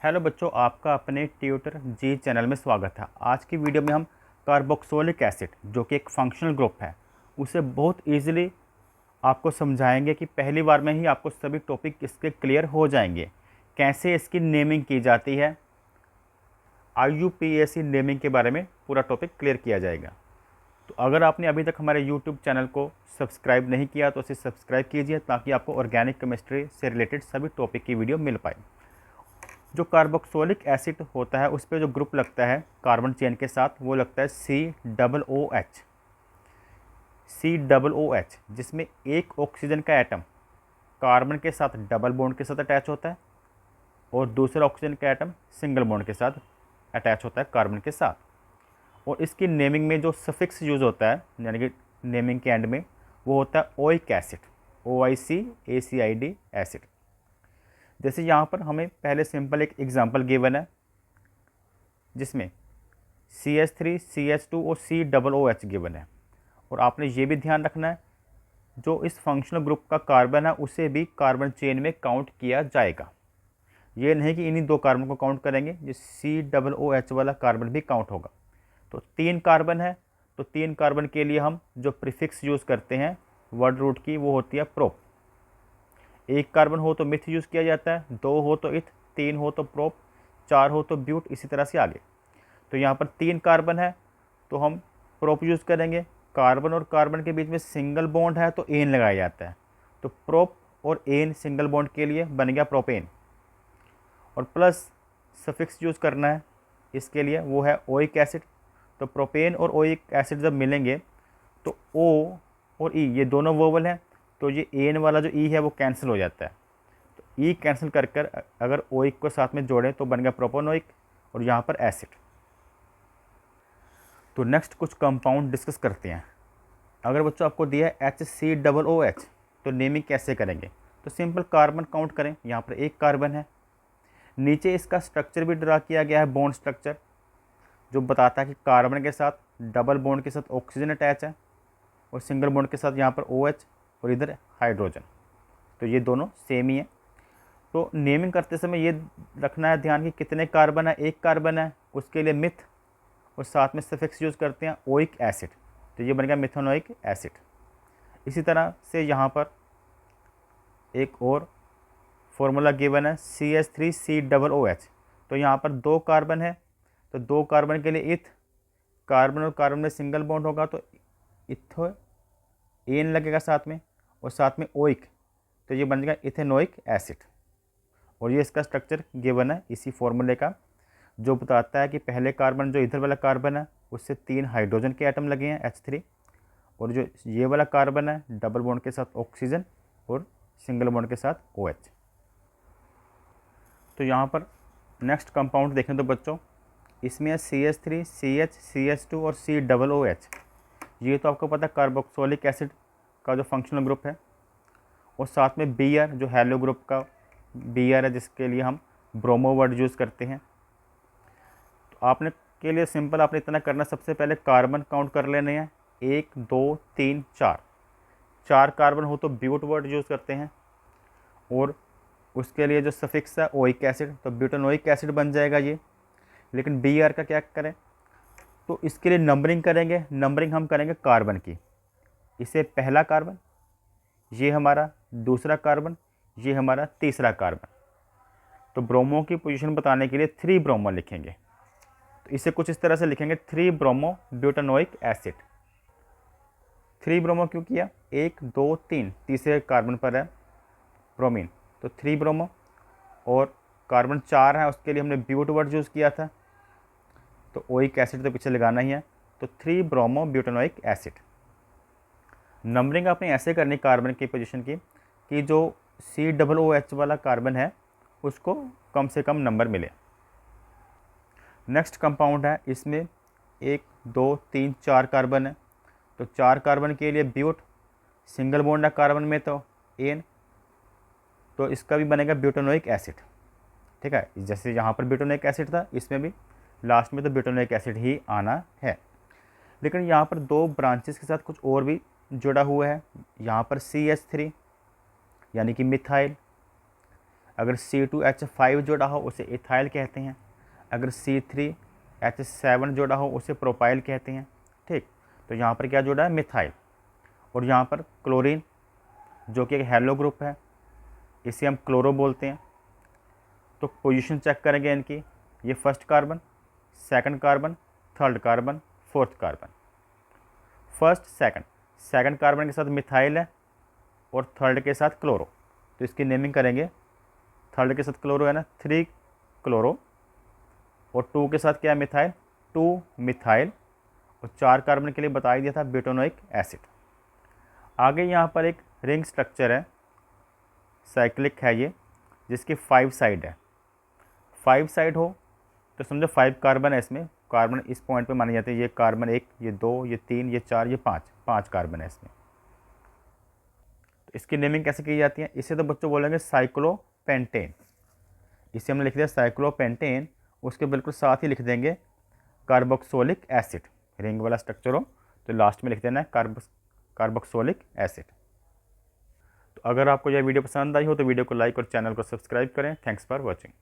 Hello बच्चों, आपका अपने ट्यूटर जी चैनल में स्वागत है। आज की वीडियो में हम कार्बोक्सिलिक एसिड जो कि एक फंक्शनल ग्रुप है उसे बहुत इजीली आपको समझाएंगे कि पहली बार में ही आपको सभी टॉपिक इसके क्लियर हो जाएंगे। कैसे इसकी नेमिंग की जाती है, IUPAC नेमिंग के बारे में पूरा टॉपिक क्लियर किया जाएगा। तो अगर आपने अभी तक हमारे यूट्यूब चैनल को सब्सक्राइब नहीं किया तो इसे सब्सक्राइब कीजिए ताकि आपको ऑर्गेनिक केमिस्ट्री से रिलेटेड सभी टॉपिक की वीडियो मिल पाए। जो कार्बोक्सिलिक एसिड होता है उस पर जो ग्रुप लगता है कार्बन चेन के साथ वो लगता है COOH, जिसमें एक ऑक्सीजन का एटम कार्बन के साथ डबल बॉन्ड के साथ अटैच होता है और दूसरा ऑक्सीजन का एटम सिंगल बॉन्ड के साथ अटैच होता है कार्बन के साथ। और इसकी नेमिंग में जो सफिक्स यूज़ होता है यानी कि नेमिंग के एंड में वो होता है ओइक एसिड, OICACID एसिड। जैसे यहाँ पर हमें पहले सिंपल एक एग्जांपल गिवन है जिसमें CH3 CH2 और COOH गिवन है। और आपने ये भी ध्यान रखना है जो इस फंक्शनल ग्रुप का कार्बन है उसे भी कार्बन चेन में काउंट किया जाएगा। ये नहीं कि इन्हीं दो कार्बन को काउंट करेंगे, ये COOH वाला कार्बन भी काउंट होगा। तो 3 कार्बन है, तो 3 कार्बन के लिए हम जो प्रीफिक्स यूज़ करते हैं वर्ड रूट की वो होती है प्रोप। एक कार्बन हो तो मिथ यूज़ किया जाता है, 2 हो तो इथ, 3 हो तो प्रोप, 4 हो तो ब्यूट, इसी तरह से आगे। तो यहाँ पर 3 कार्बन है तो हम प्रोप यूज़ करेंगे। कार्बन और कार्बन के बीच में सिंगल बॉन्ड है तो एन लगाया जाता है, तो प्रोप और एन सिंगल बॉन्ड के लिए बन गया प्रोपेन। और प्लस सफिक्स यूज़ करना है इसके लिए, वो है ओइक एसिड। तो प्रोपेन और ओइक एसिड जब मिलेंगे तो O और E ये दोनों वोवल हैं, तो ये एन वाला जो E है वो कैंसिल हो जाता है। तो E कैंसिल कर अगर ओइक को साथ में जोड़ें तो बन गया प्रोपोनोइक और यहाँ पर एसिड। तो नेक्स्ट कुछ कंपाउंड डिस्कस करते हैं। अगर बच्चों आपको दिया है HCOOH तो नेमिंग कैसे करेंगे? तो सिंपल कार्बन काउंट करें, यहाँ पर एक कार्बन है। नीचे इसका स्ट्रक्चर भी ड्रा किया गया है, बॉन्ड स्ट्रक्चर, जो बताता है कि कार्बन के साथ डबल बॉन्ड के साथ ऑक्सीजन अटैच है और सिंगल बॉन्ड के साथ यहाँ पर OH और इधर हाइड्रोजन, तो ये दोनों सेम ही है। तो नेमिंग करते समय ये रखना है ध्यान कि कितने कार्बन है, एक कार्बन है, उसके लिए मिथ और साथ में सफिक्स यूज़ करते हैं ओइक एसिड, तो ये बन गया मिथेनोइक एसिड। इसी तरह से यहाँ पर एक और फॉर्मूला गिवन है CH3COOH, तो यहाँ पर 2 कार्बन है तो 2 कार्बन के लिए इथ, कार्बन और कार्बन में सिंगल बॉन्ड होगा तो इथो एन लगेगा साथ में और साथ में ओइक, तो ये बन जाएगा इथेनोइक एसिड। और ये इसका स्ट्रक्चर गिवन है इसी फॉर्मूले का, जो बताता है कि पहले कार्बन जो इधर वाला कार्बन है उससे 3 हाइड्रोजन के एटम लगे हैं H3, और जो ये वाला कार्बन है डबल बॉन्ड के साथ ऑक्सीजन और सिंगल बॉन्ड के साथ OH। तो यहाँ पर नेक्स्ट कंपाउंड देखें तो बच्चों इसमें है CH3 CH CH2 और COOH। ये तो आपको पता है कार्बोक्सिलिक एसिड का जो फंक्शनल ग्रुप है। और साथ में Br जो हेलो ग्रुप का Br है जिसके लिए हम ब्रोमो वर्ड यूज़ करते हैं। तो आपने के लिए सिंपल आपने इतना करना, सबसे पहले कार्बन काउंट कर लेने हैं, 1 2 3 4। 4 कार्बन हो तो ब्यूट वर्ड यूज़ करते हैं और उसके लिए जो सफिक्स है ओइक एसिड, तो ब्यूटानोइक एसिड बन जाएगा ये। लेकिन Br का क्या करें, तो इसके लिए नंबरिंग करेंगे। नंबरिंग हम करेंगे कार्बन की, इसे पहला कार्बन, ये हमारा दूसरा कार्बन, ये हमारा तीसरा कार्बन। तो ब्रोमो की पोजीशन बताने के लिए 3 ब्रोमो लिखेंगे, तो इसे कुछ इस तरह से लिखेंगे 3 ब्रोमो ब्यूटानोइक एसिड। 3 ब्रोमो क्यों किया, 1 2 3, तीसरे कार्बन पर है ब्रोमीन, तो 3 ब्रोमो। और कार्बन 4 है उसके लिए हमने ब्यूट वर्ड यूज़ किया था, तो ओइक एसिड तो पीछे लगाना ही है, तो 3 ब्रोमो ब्यूटानोइक एसिड। नंबरिंग आपने ऐसे करनी कार्बन की पोजीशन की कि जो COOH वाला कार्बन है उसको कम से कम नंबर मिले। नेक्स्ट कंपाउंड है, इसमें 1 2 3 4 कार्बन है, तो 4 कार्बन के लिए ब्यूट, सिंगल बॉन्ड है कार्बन में तो एन, तो इसका भी बनेगा ब्यूटानोइक एसिड। ठीक है, जैसे यहाँ पर ब्यूटानोइक एसिड था इसमें भी लास्ट में तो ब्यूटानोइक एसिड ही आना है। लेकिन यहाँ पर 2 ब्रांचेस के साथ कुछ और भी जुड़ा हुआ है। यहाँ पर CH3 यानी कि मिथाइल, अगर C2H5 जोड़ा हो उसे इथाइल कहते हैं। अगर C3H7 जोड़ा हो उसे प्रोपाइल कहते हैं। ठीक, तो यहाँ पर क्या जोड़ा है, मिथाइल। और यहाँ पर क्लोरीन जो कि एक हेलो ग्रुप है, इसे हम क्लोरो बोलते हैं। तो पोजीशन चेक करेंगे इनकी, ये first carbon, second carbon, third carbon, fourth carbon. First second carbon के साथ मिथाइल है और थर्ड के साथ क्लोरो, तो इसकी नेमिंग करेंगे। थर्ड के साथ क्लोरो है ना, 3 क्लोरो, और 2 के साथ क्या है, मिथाइल, 2 मिथाइल, और 4 कार्बन के लिए बता ही दिया था ब्यूटानोइक एसिड। आगे यहाँ पर एक रिंग स्ट्रक्चर है, साइक्लिक है ये, जिसकी 5 साइड है। 5 साइड हो तो समझो 5 कार्बन है इसमें। कार्बन इस पॉइंट पे माने जाते हैं, ये कार्बन 1, ये 2, ये 3, ये 4, ये 5 कार्बन है इसमें। तो इसकी नेमिंग कैसे की जाती है, इसे तो बच्चों बोलेंगे साइक्लोपेंटेन। इसे हमने लिख दिया साइक्लोपेंटेन, उसके बिल्कुल साथ ही लिख देंगे कार्बोक्सोलिक एसिड। रिंग वाला स्ट्रक्चर हो तो लास्ट में लिख देना है कार्बोक्सोलिक एसिड। तो अगर आपको यह वीडियो पसंद आई हो तो वीडियो को लाइक और चैनल को सब्सक्राइब करें। Thanks for watching.